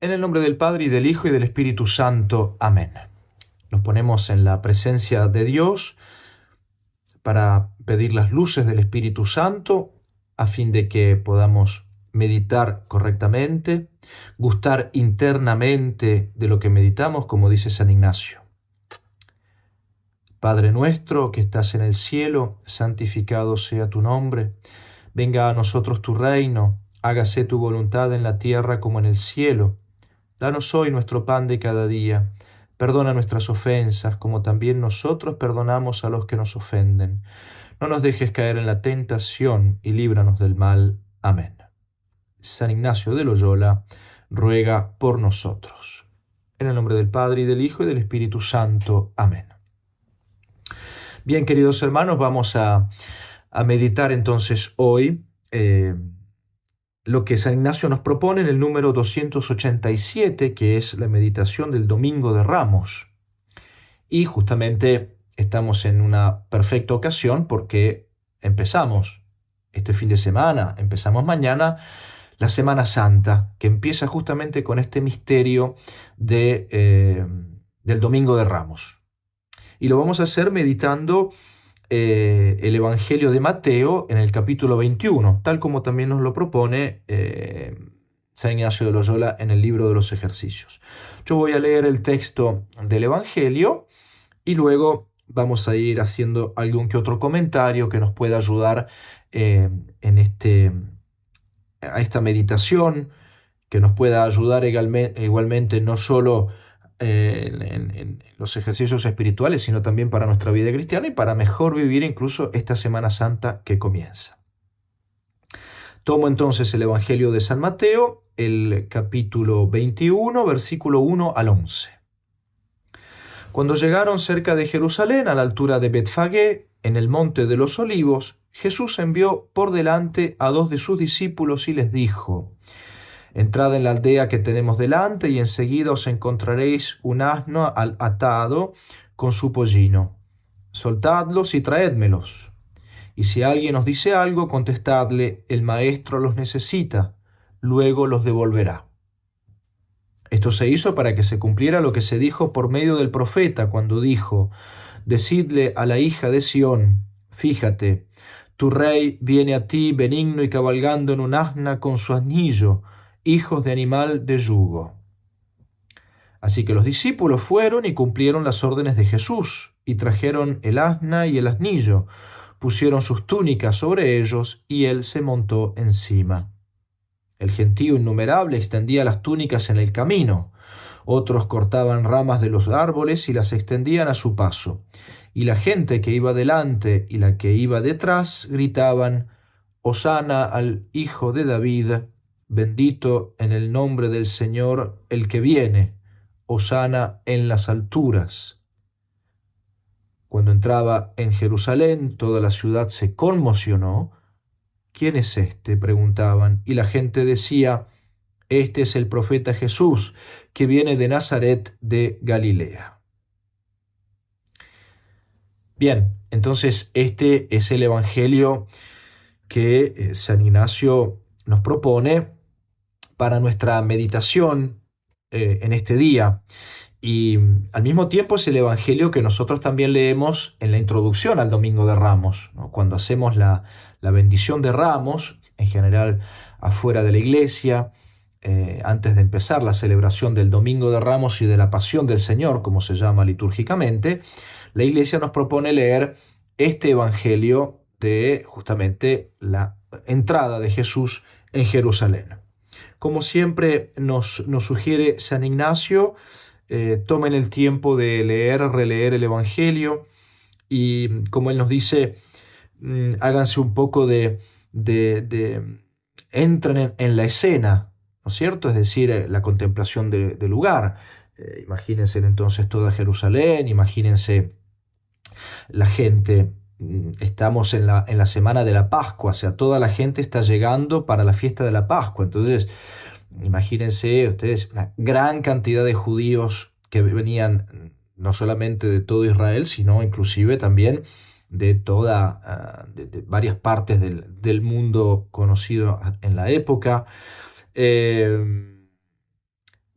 En el nombre del Padre, y del Hijo, y del Espíritu Santo. Amén. Nos ponemos en la presencia de Dios para pedir las luces del Espíritu Santo a fin de que podamos meditar correctamente, gustar internamente de lo que meditamos, como dice San Ignacio. Padre nuestro que estás en el cielo, santificado sea tu nombre. Venga a nosotros tu reino, hágase tu voluntad en la tierra como en el cielo. Danos hoy nuestro pan de cada día. Perdona nuestras ofensas, como también nosotros perdonamos a los que nos ofenden. No nos dejes caer en la tentación y líbranos del mal. Amén. San Ignacio de Loyola ruega por nosotros. En el nombre del Padre, y del Hijo, y del Espíritu Santo. Amén. Bien, queridos hermanos, vamos a meditar entonces hoy lo que San Ignacio nos propone en el número 287, que es la meditación del Domingo de Ramos. Y justamente estamos en una perfecta ocasión porque empezamos este fin de semana, empezamos mañana la Semana Santa, que empieza justamente con este misterio del Domingo de Ramos. Y lo vamos a hacer meditando el Evangelio de Mateo en el capítulo 21, tal como también nos lo propone San Ignacio de Loyola en el libro de los ejercicios. Yo voy a leer el texto del Evangelio y luego vamos a ir haciendo algún que otro comentario que nos pueda ayudar a esta meditación, que nos pueda ayudar igualmente no solo en los ejercicios espirituales, sino también para nuestra vida cristiana y para mejor vivir incluso esta Semana Santa que comienza. Tomo entonces el Evangelio de San Mateo, el capítulo 21, versículo 1 al 11. Cuando llegaron cerca de Jerusalén, a la altura de Betfagé, en el monte de los Olivos, Jesús envió por delante a 2 de sus discípulos y les dijo: Entrad en la aldea que tenemos delante y enseguida os encontraréis un asno atado con su pollino. Soltadlos y traédmelos. Y si alguien os dice algo, contestadle: el maestro los necesita, luego los devolverá. Esto se hizo para que se cumpliera lo que se dijo por medio del profeta cuando dijo: Decidle a la hija de Sión: fíjate, tu rey viene a ti benigno y cabalgando en un asna con su asnillo, hijos de animal de yugo. Así que los discípulos fueron y cumplieron las órdenes de Jesús, y trajeron el asna y el asnillo, pusieron sus túnicas sobre ellos, y él se montó encima. El gentío innumerable extendía las túnicas en el camino, otros cortaban ramas de los árboles y las extendían a su paso, y la gente que iba delante y la que iba detrás gritaban: Hosana al Hijo de David, bendito en el nombre del Señor el que viene, hosana en las alturas. Cuando entraba en Jerusalén, toda la ciudad se conmocionó. ¿Quién es este?, preguntaban, y la gente decía: Este es el profeta Jesús, que viene de Nazaret de Galilea. Bien, entonces este es el Evangelio que San Ignacio nos propone para nuestra meditación en este día. Y al mismo tiempo es el Evangelio que nosotros también leemos en la introducción al Domingo de Ramos, ¿no? Cuando hacemos la bendición de Ramos, en general afuera de la iglesia, antes de empezar la celebración del Domingo de Ramos y de la Pasión del Señor, como se llama litúrgicamente, la iglesia nos propone leer este Evangelio de justamente la entrada de Jesús en Jerusalén. Como siempre nos sugiere San Ignacio, tomen el tiempo de leer, releer el Evangelio y, como él nos dice, háganse un poco entren en la escena, ¿no es cierto? Es decir, la contemplación del lugar. Imagínense entonces toda Jerusalén, imagínense la gente. Estamos en la semana de la Pascua, o sea, toda la gente está llegando para la fiesta de la Pascua. Entonces, imagínense ustedes una gran cantidad de judíos que venían no solamente de todo Israel, sino inclusive también de de varias partes del mundo conocido en la época.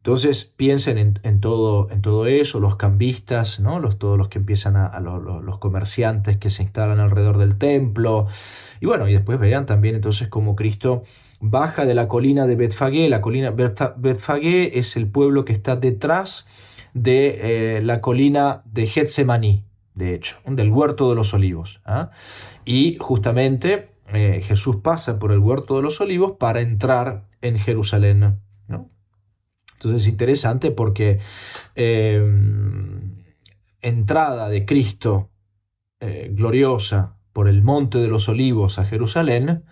Entonces piensen en todo eso, los cambistas, ¿no? Todos los que empiezan los comerciantes que se instalan alrededor del templo. Y bueno, y después vean también entonces cómo Cristo baja de la colina de Betfagé. La colina Betfagé es el pueblo que está detrás de la colina de Getsemaní, de hecho, del huerto de los olivos. ¿Ah? Y justamente Jesús pasa por el huerto de los olivos para entrar en Jerusalén, ¿no? Entonces es interesante porque entrada de Cristo gloriosa por el monte de los olivos a Jerusalén,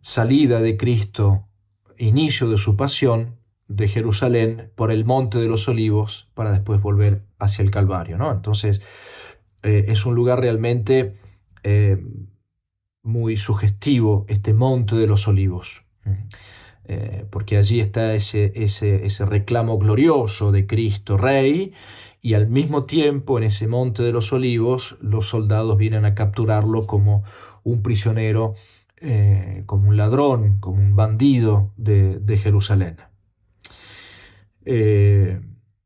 salida de Cristo, inicio de su pasión de Jerusalén por el monte de los olivos para después volver hacia el Calvario, ¿no? Entonces es un lugar realmente muy sugestivo, este monte de los olivos. Porque allí está ese reclamo glorioso de Cristo Rey, y al mismo tiempo en ese monte de los olivos los soldados vienen a capturarlo como un prisionero, como un ladrón, como un bandido de Jerusalén.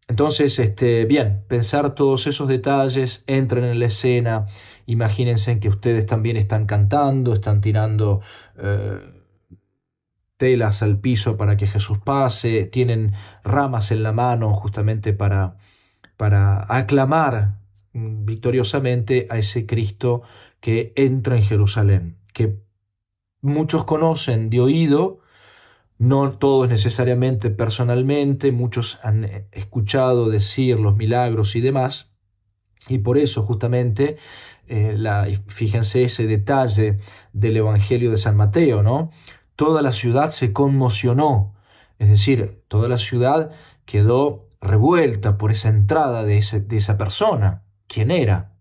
Entonces, bien, pensar todos esos detalles, entren en la escena, imagínense que ustedes también están cantando, están tirando telas al piso para que Jesús pase, tienen ramas en la mano justamente para aclamar victoriosamente a ese Cristo que entra en Jerusalén, que muchos conocen de oído, no todos necesariamente personalmente, muchos han escuchado decir los milagros y demás, y por eso justamente, fíjense ese detalle del Evangelio de San Mateo, ¿no? Toda la ciudad se conmocionó, es decir, toda la ciudad quedó revuelta por esa entrada de esa persona. ¿Quién era?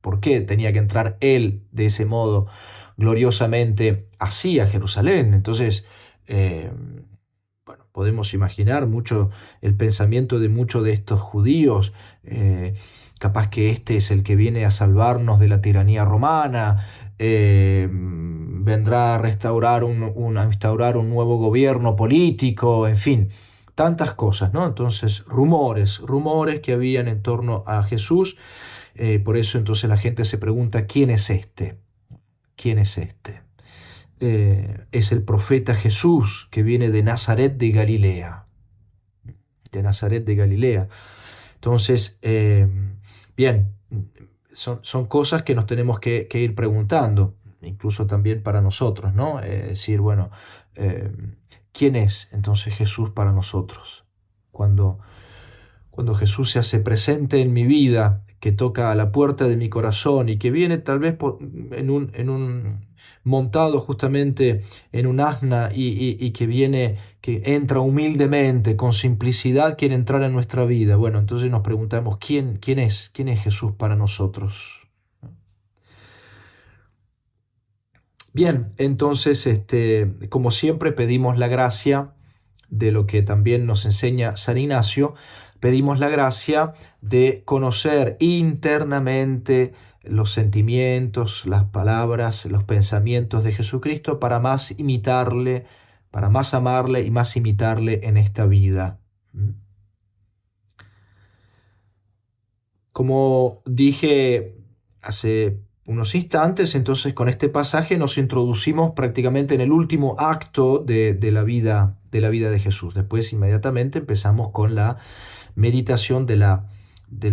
¿Por qué tenía que entrar él de ese modo gloriosamente así a Jerusalén? Entonces, bueno, podemos imaginar mucho el pensamiento de muchos de estos judíos, capaz que este es el que viene a salvarnos de la tiranía romana, vendrá a restaurar a instaurar un nuevo gobierno político, en fin, tantas cosas, ¿no? Entonces, rumores que habían en torno a Jesús, por eso entonces la gente se pregunta, ¿quién es este? ¿Quién es este? Es el profeta Jesús que viene de Nazaret de Galilea. De Nazaret de Galilea. Entonces, bien, son cosas que nos tenemos que ir preguntando, incluso también para nosotros, ¿no? Decir, bueno, ¿quién es entonces Jesús para nosotros? Cuando Jesús se hace presente en mi vida, que toca a la puerta de mi corazón y que viene tal vez montado justamente en un asna y que entra humildemente, con simplicidad, quiere entrar en nuestra vida. Bueno, entonces nos preguntamos, ¿quién es Jesús para nosotros? Bien, entonces, como siempre, pedimos la gracia de lo que también nos enseña San Ignacio. Pedimos la gracia de conocer internamente los sentimientos, las palabras, los pensamientos de Jesucristo para más imitarle, para más amarle y más imitarle en esta vida. Como dije hace unos instantes, entonces con este pasaje nos introducimos prácticamente en el último acto de la vida de Jesús. Después inmediatamente empezamos con la meditación de la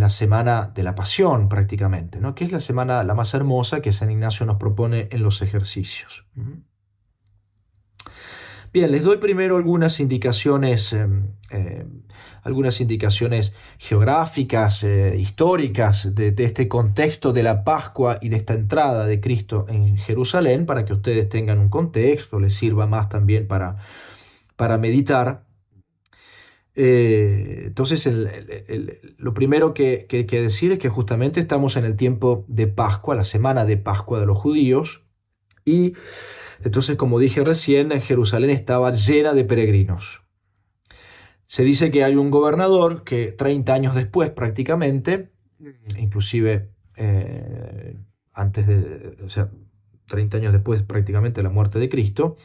semana de la Pasión prácticamente, ¿no? Que es la semana la más hermosa que San Ignacio nos propone en los ejercicios. Bien, les doy primero algunas indicaciones geográficas, históricas de este contexto de la Pascua y de esta entrada de Cristo en Jerusalén, para que ustedes tengan un contexto, les sirva más también para meditar. Entonces, lo primero que hay que decir es que justamente estamos en el tiempo de Pascua, la semana de Pascua de los judíos, y entonces, como dije recién, Jerusalén estaba llena de peregrinos. Se dice que hay un gobernador que 30 años después prácticamente, inclusive antes de, o sea, 30 años después prácticamente de la muerte de Cristo,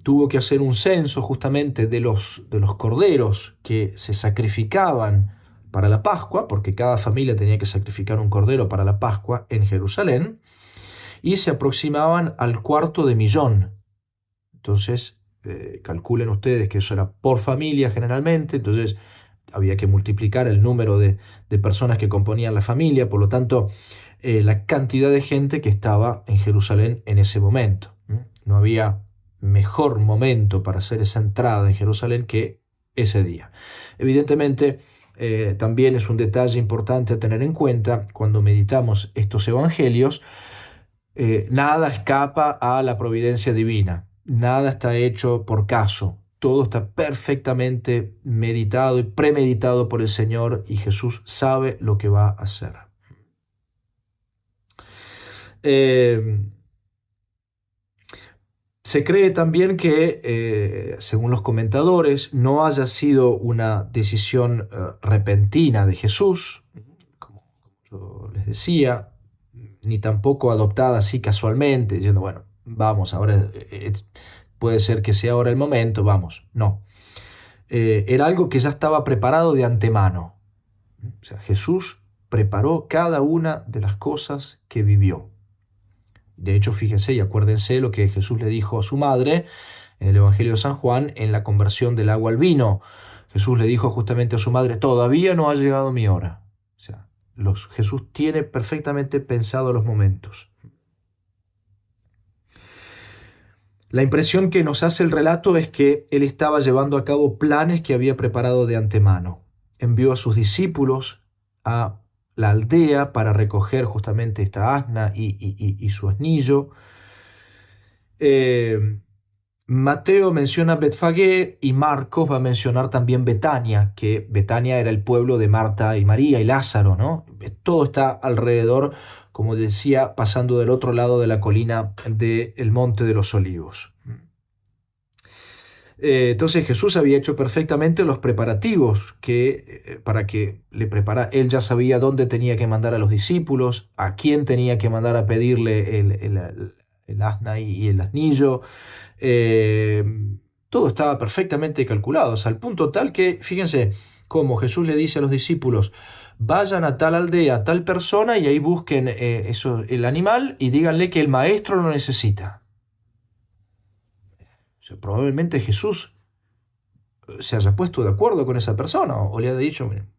tuvo que hacer un censo justamente de los corderos que se sacrificaban para la Pascua, porque cada familia tenía que sacrificar un cordero para la Pascua en Jerusalén, y se aproximaban al 250.000. Entonces, calculen ustedes que eso era por familia generalmente, entonces había que multiplicar el número de personas que componían la familia, por lo tanto, la cantidad de gente que estaba en Jerusalén en ese momento. No había mejor momento para hacer esa entrada en Jerusalén que ese día. Evidentemente, también es un detalle importante a tener en cuenta cuando meditamos estos evangelios. Nada escapa a la providencia divina, nada está hecho por caso, todo está perfectamente meditado y premeditado por el Señor, y Jesús sabe lo que va a hacer. Se cree también que, según los comentadores, no haya sido una decisión repentina de Jesús, como yo les decía, ni tampoco adoptada así casualmente, diciendo, bueno, vamos, ahora puede ser que sea ahora el momento, vamos. No. Era algo que ya estaba preparado de antemano. O sea, Jesús preparó cada una de las cosas que vivió. De hecho, fíjense y acuérdense lo que Jesús le dijo a su madre en el Evangelio de San Juan en la conversión del agua al vino. Jesús le dijo justamente a su madre, todavía no ha llegado mi hora. O sea, Jesús tiene perfectamente pensado los momentos. La impresión que nos hace el relato es que él estaba llevando a cabo planes que había preparado de antemano. Envió a sus discípulos a la aldea para recoger justamente esta asna y su asnillo. Mateo menciona Betfagé y Marcos va a mencionar también Betania, que Betania era el pueblo de Marta y María y Lázaro, ¿no? Todo está alrededor, como decía, pasando del otro lado de la colina del Monte de los Olivos. Entonces Jesús había hecho perfectamente los preparativos para que le preparara. Él ya sabía dónde tenía que mandar a los discípulos, a quién tenía que mandar a pedirle el asna y el asnillo. Todo estaba perfectamente calculado, al punto tal que, fíjense cómo Jesús le dice a los discípulos, vayan a tal aldea, a tal persona, y ahí busquen el animal y díganle que el maestro lo necesita. O sea, probablemente Jesús se haya puesto de acuerdo con esa persona, o le haya dicho, miren,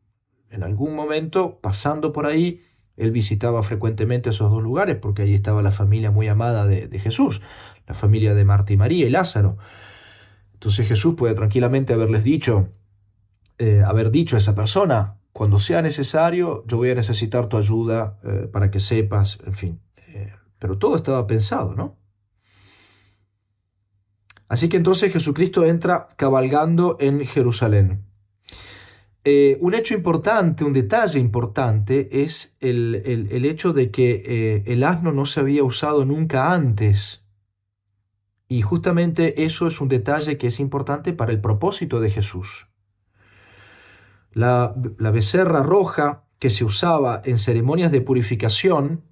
en algún momento, pasando por ahí, él visitaba frecuentemente esos dos lugares, porque allí estaba la familia muy amada de Jesús, la familia de Marta y María y Lázaro. Entonces Jesús puede tranquilamente haber dicho a esa persona, cuando sea necesario, yo voy a necesitar tu ayuda para que sepas, en fin. Pero todo estaba pensado, ¿no? Así que entonces Jesucristo entra cabalgando en Jerusalén. Un hecho importante, un detalle importante es el hecho de que el asno no se había usado nunca antes. Y justamente eso es un detalle que es importante para el propósito de Jesús. La becerra roja que se usaba en ceremonias de purificación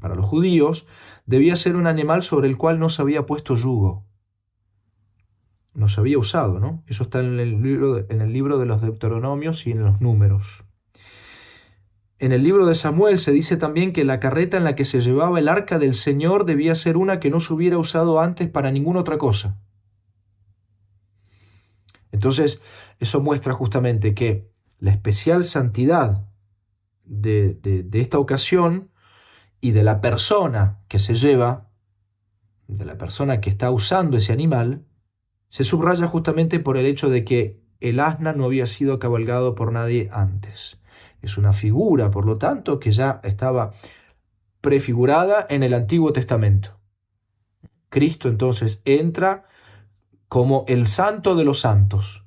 para los judíos debía ser un animal sobre el cual no se había puesto yugo. No se había usado, ¿no? Eso está en el libro de los Deuteronomios y en los Números. En el libro de Samuel se dice también que la carreta en la que se llevaba el arca del Señor debía ser una que no se hubiera usado antes para ninguna otra cosa. Entonces, eso muestra justamente que la especial santidad de esta ocasión y de la persona que se lleva, de la persona que está usando ese animal, se subraya justamente por el hecho de que el asna no había sido cabalgado por nadie antes. Es una figura, por lo tanto, que ya estaba prefigurada en el Antiguo Testamento. Cristo entonces entra como el santo de los santos.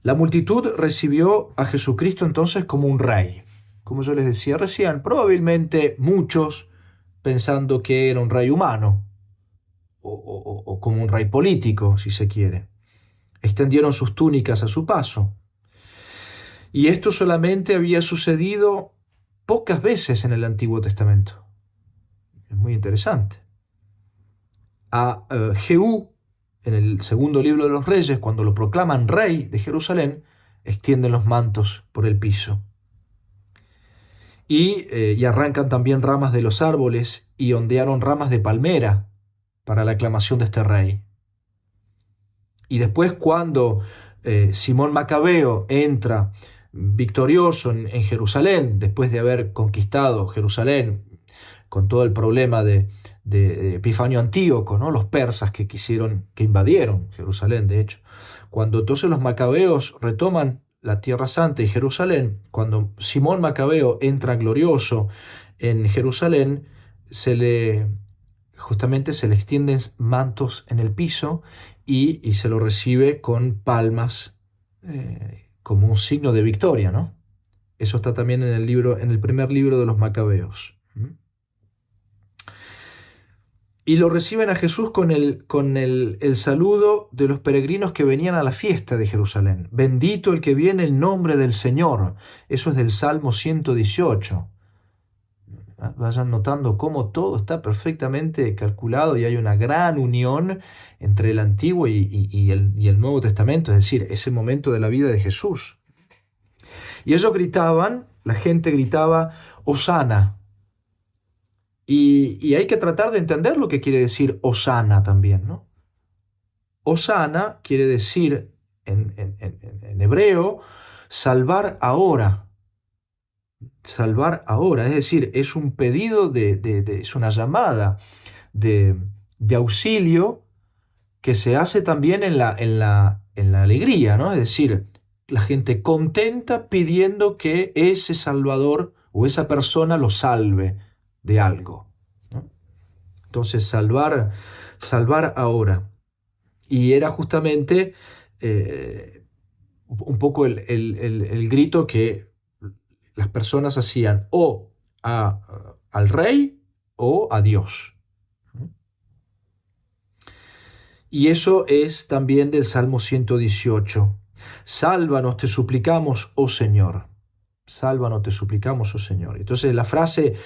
La multitud recibió a Jesucristo entonces como un rey. Como yo les decía recién, probablemente muchos pensando que era un rey humano, o como un rey político, si se quiere. Extendieron sus túnicas a su paso. Y esto solamente había sucedido pocas veces en el Antiguo Testamento. Es muy interesante. A Jehú, en el segundo libro de los Reyes, cuando lo proclaman rey de Jerusalén, extienden los mantos por el piso. Y arrancan también ramas de los árboles y ondearon ramas de palmera para la aclamación de este rey. Y después cuando Simón Macabeo entra victorioso en Jerusalén, después de haber conquistado Jerusalén con todo el problema de Epifanio Antíoco, ¿no? Los persas que invadieron Jerusalén, de hecho. Cuando entonces los macabeos retoman la Tierra Santa y Jerusalén, cuando Simón Macabeo entra glorioso en Jerusalén, justamente se le extienden mantos en el piso y se lo recibe con palmas como un signo de victoria, ¿no? Eso está también en el primer libro de los Macabeos. Y lo reciben a Jesús con el saludo de los peregrinos que venían a la fiesta de Jerusalén. Bendito el que viene en nombre del Señor. Eso es del Salmo 118. Vayan notando cómo todo está perfectamente calculado y hay una gran unión entre el Antiguo y el Nuevo Testamento, es decir, ese momento de la vida de Jesús. Y ellos gritaban, la gente gritaba, Hosana. Y hay que tratar de entender lo que quiere decir Hosana también, ¿no? Hosana quiere decir en hebreo salvar ahora. Salvar ahora, es decir, es un pedido, es una llamada de auxilio que se hace también en la alegría, ¿no? Es decir, la gente contenta pidiendo que ese Salvador o esa persona lo salve de algo, ¿no? Entonces, salvar ahora. Y era justamente un poco el grito que las personas hacían o al rey o a Dios. Y eso es también del Salmo 118. Sálvanos, te suplicamos, oh Señor. Sálvanos, te suplicamos, oh Señor. Entonces la frase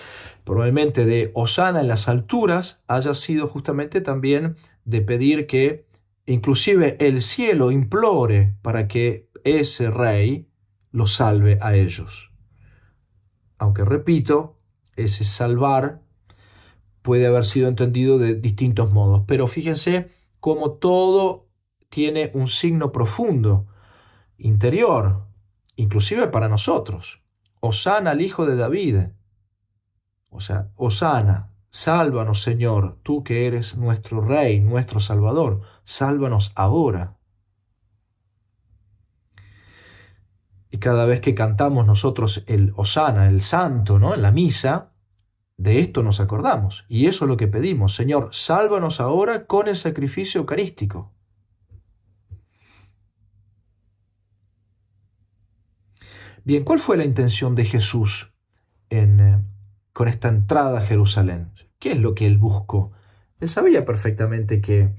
probablemente de Hosana en las alturas haya sido justamente también de pedir que inclusive el cielo implore para que ese rey los salve a ellos. Aunque repito, ese salvar puede haber sido entendido de distintos modos. Pero fíjense cómo todo tiene un signo profundo, interior, inclusive para nosotros. Hosana al Hijo de David. O sea, Hosana, sálvanos Señor, tú que eres nuestro Rey, nuestro Salvador, sálvanos ahora. Y cada vez que cantamos nosotros el Hosana, el Santo, ¿no? En la misa, de esto nos acordamos. Y eso es lo que pedimos. Señor, sálvanos ahora con el sacrificio eucarístico. Bien, ¿cuál fue la intención de Jesús con esta entrada a Jerusalén? ¿Qué es lo que él buscó? Él sabía perfectamente que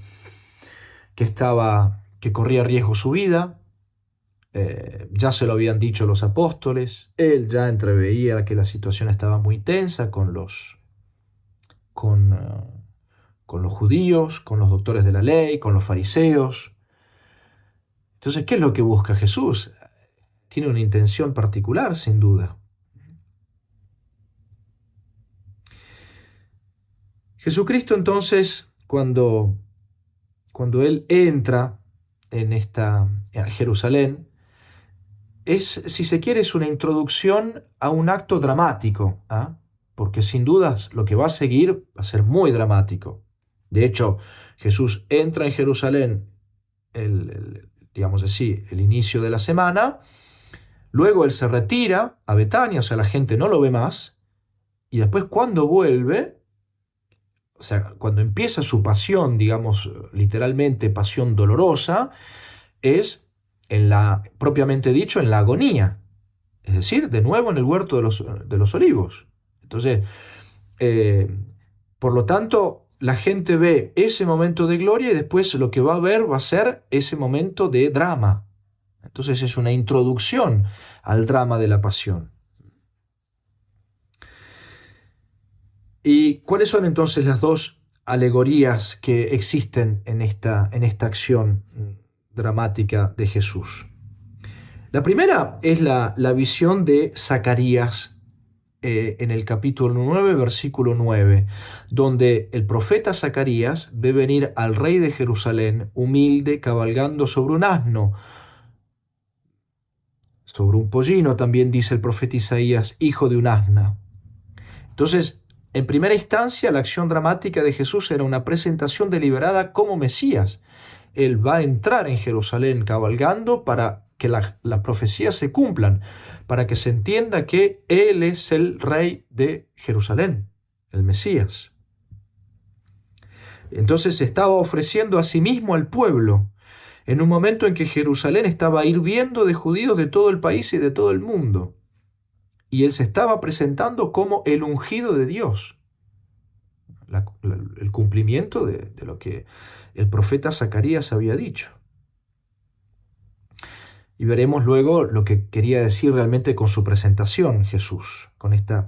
corría riesgo su vida. Ya se lo habían dicho los apóstoles. Él ya entreveía que la situación estaba muy tensa con los judíos, con los doctores de la ley, con los fariseos. Entonces, ¿qué es lo que busca Jesús? Tiene una intención particular, sin duda. Jesucristo, entonces, cuando Él entra a Jerusalén, si se quiere, es una introducción a un acto dramático, porque sin dudas lo que va a seguir va a ser muy dramático. De hecho, Jesús entra en Jerusalén, digamos así, el inicio de la semana, luego Él se retira a Betania, o sea, la gente no lo ve más, y después cuando vuelve, o sea, cuando empieza su pasión, digamos, literalmente pasión dolorosa, es propiamente dicho, en la agonía, es decir, de nuevo en el huerto de los olivos. Entonces, por lo tanto, la gente ve ese momento de gloria y después lo que va a ver va a ser ese momento de drama. Entonces es una introducción al drama de la pasión. ¿Y cuáles son entonces las dos alegorías que existen en esta acción dramática de Jesús? La primera es la visión de Zacarías en el capítulo 9, versículo 9, donde el profeta Zacarías ve venir al rey de Jerusalén humilde, cabalgando sobre un asno, sobre un pollino, también dice el profeta Isaías, hijo de un asna. Entonces, en primera instancia, la acción dramática de Jesús era una presentación deliberada como Mesías. Él va a entrar en Jerusalén cabalgando para que las profecías se cumplan, para que se entienda que Él es el rey de Jerusalén, el Mesías. Entonces se estaba ofreciendo a sí mismo al pueblo, en un momento en que Jerusalén estaba hirviendo de judíos de todo el país y de todo el mundo. Y Él se estaba presentando como el ungido de Dios, el cumplimiento de lo que el profeta Zacarías había dicho. Y veremos luego lo que quería decir realmente con su presentación Jesús, con este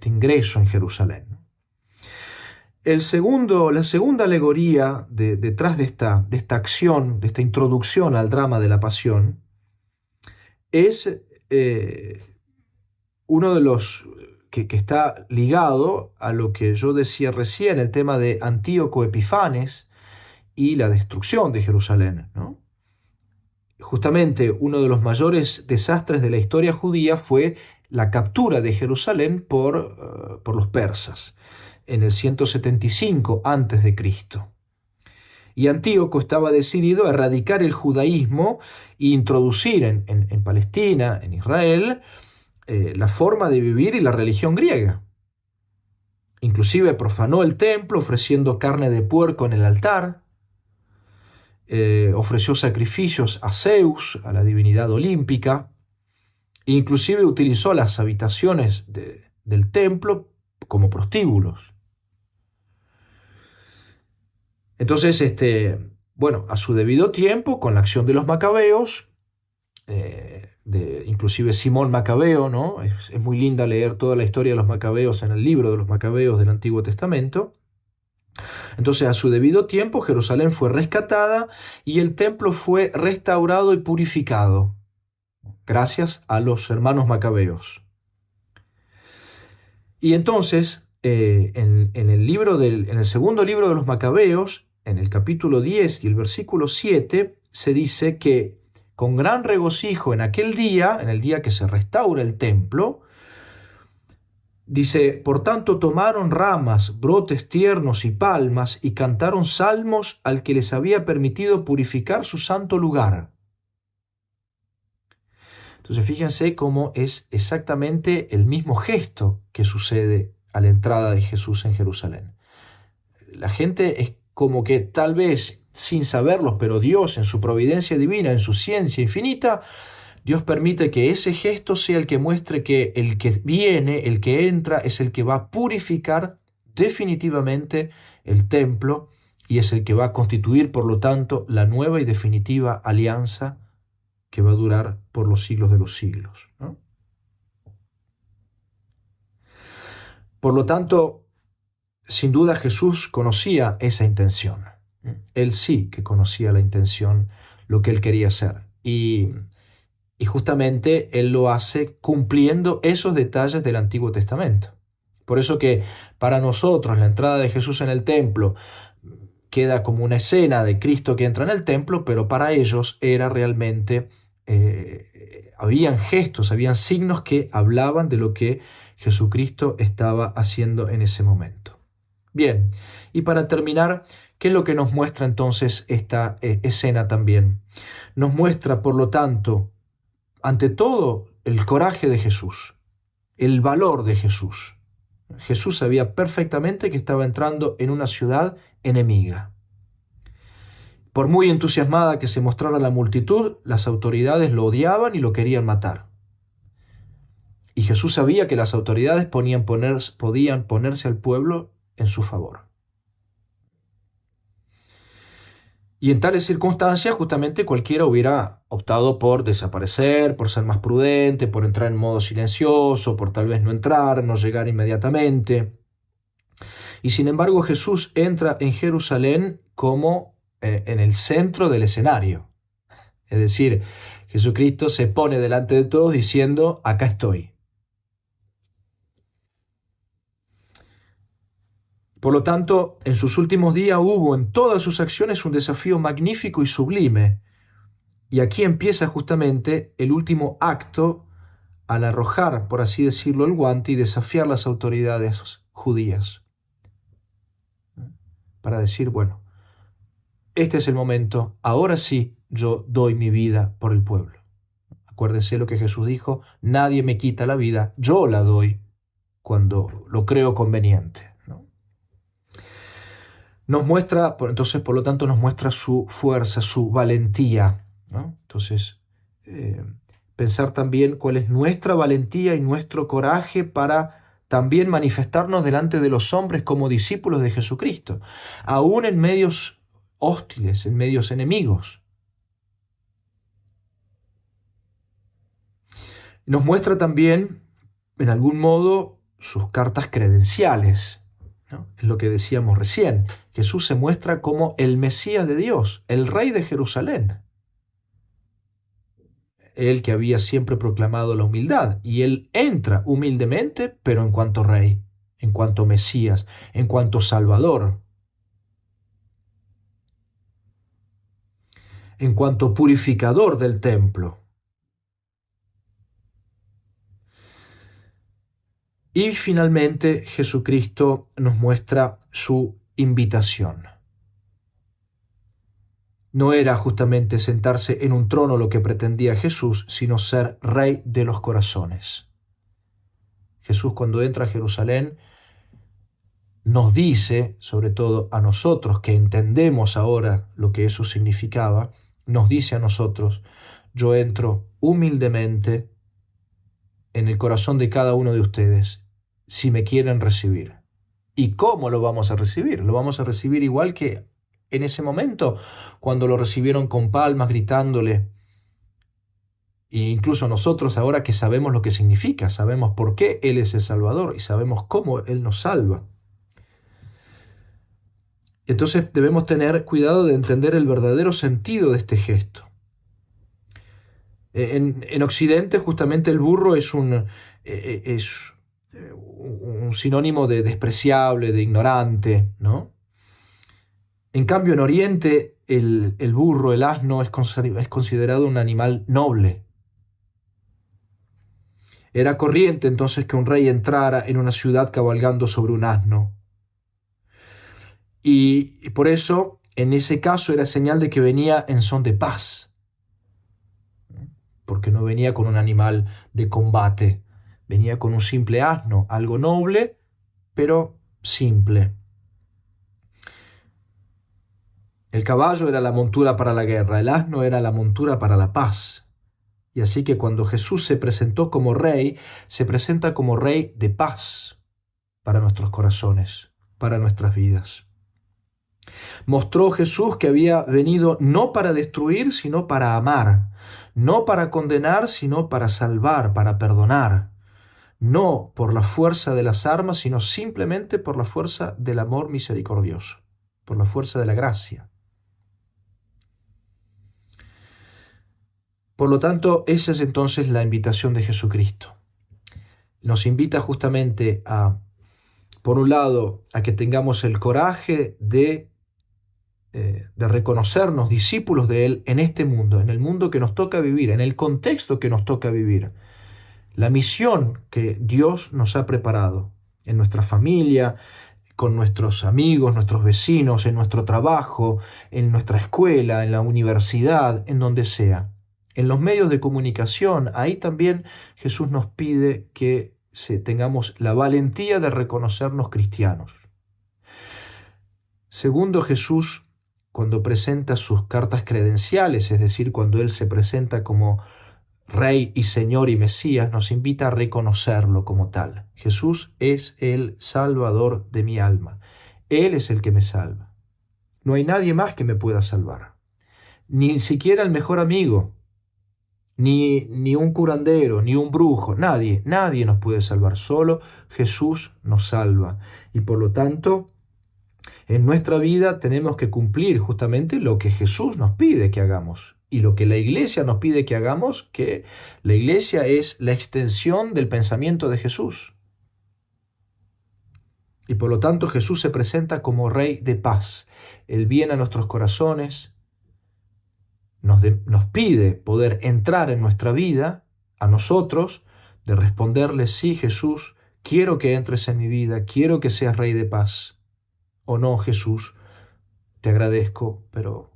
ingreso en Jerusalén. La segunda alegoría detrás de esta acción, de esta introducción al drama de la pasión, es uno de los que está ligado a lo que yo decía recién, el tema de Antíoco Epifanes y la destrucción de Jerusalén, ¿no? Justamente uno de los mayores desastres de la historia judía fue la captura de Jerusalén por los persas en el 175 a.C. Y Antíoco estaba decidido a erradicar el judaísmo e introducir en Palestina, en Israel, la forma de vivir y la religión griega. Inclusive profanó el templo ofreciendo carne de puerco en el altar, ofreció sacrificios a Zeus, a la divinidad olímpica, e inclusive utilizó las habitaciones del templo como prostíbulos. Entonces, a su debido tiempo, con la acción de los macabeos, inclusive Simón Macabeo, ¿no? Es muy linda leer toda la historia de los macabeos en el libro de los macabeos del Antiguo Testamento. Entonces, a su debido tiempo, Jerusalén fue rescatada y el templo fue restaurado y purificado, gracias a los hermanos macabeos. Y entonces, en el segundo libro de los macabeos, en el capítulo 10 y el versículo 7, se dice que con gran regocijo en aquel día, en el día que se restaura el templo, dice, por tanto tomaron ramas, brotes tiernos y palmas y cantaron salmos al que les había permitido purificar su santo lugar. Entonces fíjense cómo es exactamente el mismo gesto que sucede a la entrada de Jesús en Jerusalén. La gente es como que tal vez sin saberlo, pero Dios en su providencia divina, en su ciencia infinita, Dios permite que ese gesto sea el que muestre que el que viene, el que entra, es el que va a purificar definitivamente el templo y es el que va a constituir, por lo tanto, la nueva y definitiva alianza que va a durar por los siglos de los siglos, ¿no? Por lo tanto, sin duda Jesús conocía esa intención. Él sí que conocía la intención, lo que él quería hacer. Y justamente él lo hace cumpliendo esos detalles del Antiguo Testamento. Por eso que para nosotros la entrada de Jesús en el templo queda como una escena de Cristo que entra en el templo, pero para ellos era realmente, habían gestos, habían signos que hablaban de lo que Jesucristo estaba haciendo en ese momento. Bien, y para terminar, ¿qué es lo que nos muestra entonces esta escena también? Nos muestra, por lo tanto, ante todo, el coraje de Jesús, el valor de Jesús. Jesús sabía perfectamente que estaba entrando en una ciudad enemiga. Por muy entusiasmada que se mostrara la multitud, las autoridades lo odiaban y lo querían matar. Y Jesús sabía que las autoridades podían ponerse al pueblo en su favor. Y en tales circunstancias, justamente cualquiera hubiera optado por desaparecer, por ser más prudente, por entrar en modo silencioso, por tal vez no entrar, no llegar inmediatamente. Y sin embargo, Jesús entra en Jerusalén como en el centro del escenario. Es decir, Jesucristo se pone delante de todos diciendo, acá estoy. Por lo tanto, en sus últimos días hubo en todas sus acciones un desafío magnífico y sublime. Y aquí empieza justamente el último acto al arrojar, por así decirlo, el guante y desafiar las autoridades judías. Para decir, bueno, este es el momento, ahora sí yo doy mi vida por el pueblo. Acuérdense lo que Jesús dijo, nadie me quita la vida, yo la doy cuando lo creo conveniente. Nos muestra, entonces, por lo tanto, nos muestra su fuerza, su valentía, ¿no? Entonces, pensar también cuál es nuestra valentía y nuestro coraje para también manifestarnos delante de los hombres como discípulos de Jesucristo, aún en medios hostiles, en medios enemigos. Nos muestra también, en algún modo, sus cartas credenciales, ¿no? Es lo que decíamos recién. Jesús se muestra como el Mesías de Dios, el Rey de Jerusalén. Él que había siempre proclamado la humildad, y él entra humildemente, pero en cuanto Rey, en cuanto Mesías, en cuanto Salvador, en cuanto purificador del templo. Y finalmente Jesucristo nos muestra su invitación. No era justamente sentarse en un trono lo que pretendía Jesús, sino ser Rey de los corazones. Jesús, cuando entra a Jerusalén, nos dice, sobre todo a nosotros que entendemos ahora lo que eso significaba, nos dice a nosotros, yo entro humildemente en el corazón de cada uno de ustedes, si me quieren recibir. ¿Y cómo lo vamos a recibir? Lo vamos a recibir igual que en ese momento, cuando lo recibieron con palmas, gritándole. E incluso nosotros ahora que sabemos lo que significa, sabemos por qué Él es el Salvador y sabemos cómo Él nos salva. Entonces debemos tener cuidado de entender el verdadero sentido de este gesto. En Occidente justamente el burro es un sinónimo de despreciable, de ignorante, ¿no? En cambio, en Oriente, el burro, el asno, es considerado un animal noble. Era corriente entonces que un rey entrara en una ciudad cabalgando sobre un asno. Y por eso, en ese caso, era señal de que venía en son de paz, porque no venía con un animal de combate, venía con un simple asno, algo noble, pero simple. El caballo era la montura para la guerra, el asno era la montura para la paz. Y así que cuando Jesús se presentó como rey, se presenta como rey de paz para nuestros corazones, para nuestras vidas. Mostró Jesús que había venido no para destruir, sino para amar, no para condenar, sino para salvar, para perdonar, no por la fuerza de las armas, sino simplemente por la fuerza del amor misericordioso, por la fuerza de la gracia. Por lo tanto, esa es entonces la invitación de Jesucristo. Nos invita justamente a, por un lado, a que tengamos el coraje de reconocernos discípulos de Él en este mundo, en el mundo que nos toca vivir, en el contexto que nos toca vivir. La misión que Dios nos ha preparado en nuestra familia, con nuestros amigos, nuestros vecinos, en nuestro trabajo, en nuestra escuela, en la universidad, en donde sea. En los medios de comunicación, ahí también Jesús nos pide que tengamos la valentía de reconocernos cristianos. Segundo, Jesús, cuando presenta sus cartas credenciales, es decir, cuando Él se presenta como Rey y Señor y Mesías, nos invita a reconocerlo como tal. Jesús es el Salvador de mi alma. Él es el que me salva. No hay nadie más que me pueda salvar. ni siquiera el mejor amigo, ni un curandero, ni un brujo, nadie nos puede salvar, solo Jesús nos salva. Y por lo tanto, en nuestra vida tenemos que cumplir justamente lo que Jesús nos pide que hagamos y lo que la iglesia nos pide que hagamos, que la iglesia es la extensión del pensamiento de Jesús. Y por lo tanto Jesús se presenta como Rey de paz. Él viene a nuestros corazones, nos pide poder entrar en nuestra vida, a nosotros, de responderle: sí, Jesús, quiero que entres en mi vida, quiero que seas Rey de paz. O no, Jesús, te agradezco, pero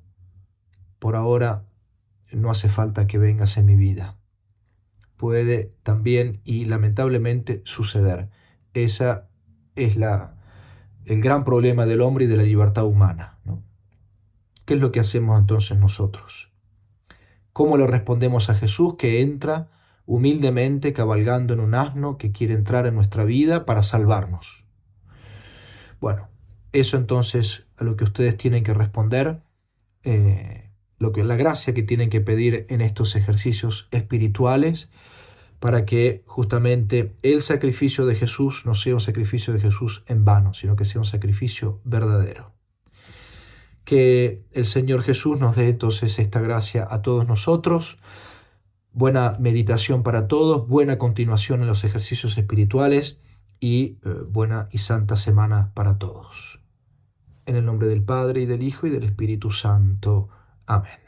por ahora no hace falta que vengas en mi vida. Puede también y lamentablemente suceder. Esa es el gran problema del hombre y de la libertad humana, ¿no? ¿Qué es lo que hacemos entonces nosotros? ¿Cómo le respondemos a Jesús que entra humildemente cabalgando en un asno que quiere entrar en nuestra vida para salvarnos? Bueno, eso entonces a lo que ustedes tienen que responder, la gracia que tienen que pedir en estos ejercicios espirituales para que justamente el sacrificio de Jesús no sea un sacrificio de Jesús en vano, sino que sea un sacrificio verdadero. Que el Señor Jesús nos dé entonces esta gracia a todos nosotros. Buena meditación para todos, buena continuación en los ejercicios espirituales y buena y santa semana para todos. En el nombre del Padre, y del Hijo, y del Espíritu Santo. Amén.